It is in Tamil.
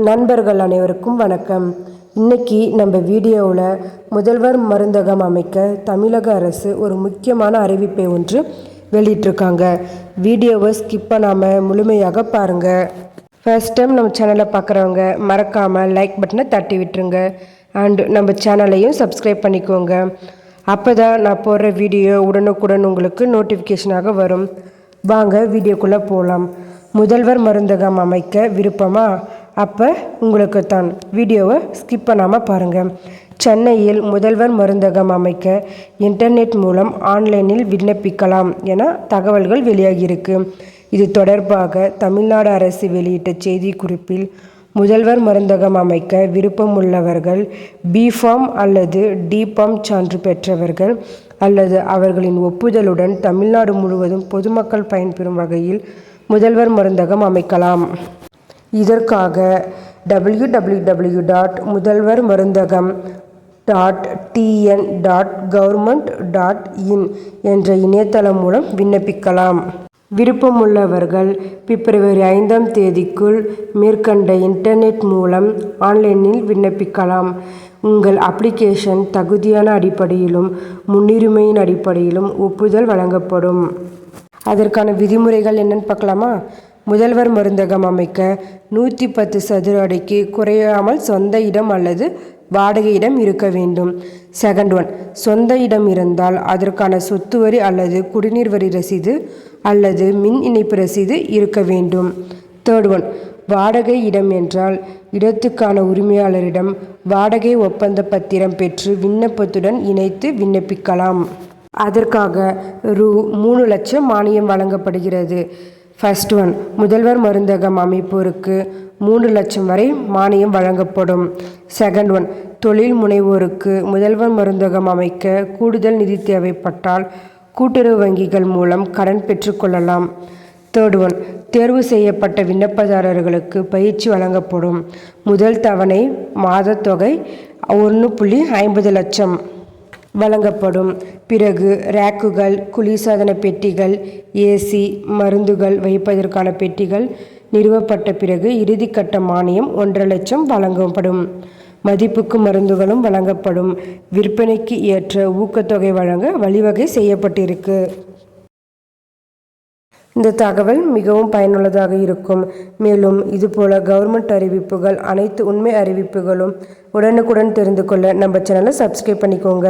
நண்பர்கள் அனைவருக்கும் வணக்கம். இன்னைக்கு நம்ம வீடியோவில் முதல்வர் மருந்தகம் அமைக்க தமிழக அரசு ஒரு முக்கியமான அறிவிப்பை ஒன்று வெளியிட்டிருக்காங்க. வீடியோவை ஸ்கிப் பண்ணாமல் முழுமையாக பாருங்கள். ஃபர்ஸ்ட் டைம் நம்ம சேனலை பார்க்குறவங்க மறக்காமல் லைக் பட்டனை தட்டி விட்டுருங்க. அண்ட் நம்ம சேனலையும் சப்ஸ்கிரைப் பண்ணிக்கோங்க. அப்போ தான் நான் போடுற வீடியோ உடனுக்குடன் உங்களுக்கு நோட்டிஃபிகேஷனாக வரும். வாங்க வீடியோக்குள்ளே போகலாம். முதல்வர் மருந்தகம் அமைக்க விருப்பமா? அப்போ உங்களுக்கு தான். வீடியோவை ஸ்கிப் பண்ணாமல் பாருங்கள். சென்னையில் முதல்வர் மருந்தகம் அமைக்க இன்டர்நெட் மூலம் ஆன்லைனில் விண்ணப்பிக்கலாம் என தகவல்கள் வெளியாகியிருக்கு. இது தொடர்பாக தமிழ்நாடு அரசு வெளியிட்ட செய்திக்குறிப்பில் முதல்வர் மருந்தகம் அமைக்க விருப்பமுள்ளவர்கள் B.Pharm அல்லது D.Pharm சான்று பெற்றவர்கள் அல்லது அவர்களின் ஒப்புதலுடன் தமிழ்நாடு முழுவதும் பொதுமக்கள் பயன்பெறும் வகையில் முதல்வர் மருந்தகம் அமைக்கலாம். இதற்காக www.முதல்வர்மருந்தகம்.tn.government.in என்ற இணையதளம் மூலம் விண்ணப்பிக்கலாம். விருப்பமுள்ளவர்கள் பிப்ரவரி 5ஆம் தேதிக்குள் மேற்கண்ட இன்டர்நெட் மூலம் ஆன்லைனில் விண்ணப்பிக்கலாம். உங்கள் அப்ளிகேஷன் தகுதியான அடிப்படையிலும் முன்னுரிமையின் அடிப்படையிலும் ஒப்புதல் வழங்கப்படும். அதற்கான விதிமுறைகள் என்னன்னு பார்க்கலாமா? முதல்வர் மருந்தகம் அமைக்க 110 சதுர அடிக்கு குறையாமல் சொந்த இடம் அல்லது வாடகை இடம் இருக்க வேண்டும். செகண்ட் ஒன், சொந்த இடம் இருந்தால் அதற்கான சொத்து வரி அல்லது குடிநீர் வரி ரசீது அல்லது மின் இணைப்பு ரசீது இருக்க வேண்டும். தேர்ட் ஒன், வாடகை இடம் என்றால் இடத்துக்கான உரிமையாளரிடம் வாடகை ஒப்பந்த பத்திரம் பெற்று விண்ணப்பத்துடன் இணைத்து விண்ணப்பிக்கலாம். அதற்காக ரூ. 3 லட்சம் மானியம் வழங்கப்படுகிறது. ஃபர்ஸ்ட் ஒன், முதல்வர் மருந்தகம் அமைப்போருக்கு 3 லட்சம் வரை மானியம் வழங்கப்படும். செகண்ட் ஒன், தொழில் முனைவோருக்கு முதல்வர் மருந்தகம் அமைக்க கூடுதல் நிதி தேவைப்பட்டால் கூட்டுறவு வங்கிகள் மூலம் கடன் பெற்றுக்கொள்ளலாம். தேர்ட் ஒன், தேர்வு செய்யப்பட்ட விண்ணப்பதாரர்களுக்கு பயிற்சி வழங்கப்படும். முதல் தவணை மாத தொகை 1.50 லட்சம் வழங்கப்படும். பிறகு ரேக்குகள், குளிர்சாதன பெட்டிகள், AC, மருந்துகள் வைப்பதற்கான பெட்டிகள் நிறுவப்பட்ட பிறகு இறுதிக்கட்ட மானியம் 1.5 லட்சம் வழங்கப்படும். மதிப்புக்கு மருந்துகளும் வழங்கப்படும். விற்பனைக்கு ஏற்ற ஊக்கத்தொகை வழங்க வழிவகை செய்யப்பட்டிருக்கு. இந்த தகவல் மிகவும் பயனுள்ளதாக இருக்கும். மேலும் இதுபோல கவர்மெண்ட் அறிவிப்புகள், அனைத்து உண்மை அறிவிப்புகளும் உடனுக்குடன் தெரிந்து கொள்ள நம்ம சேனலை சப்ஸ்கிரைப் பண்ணிக்கோங்க.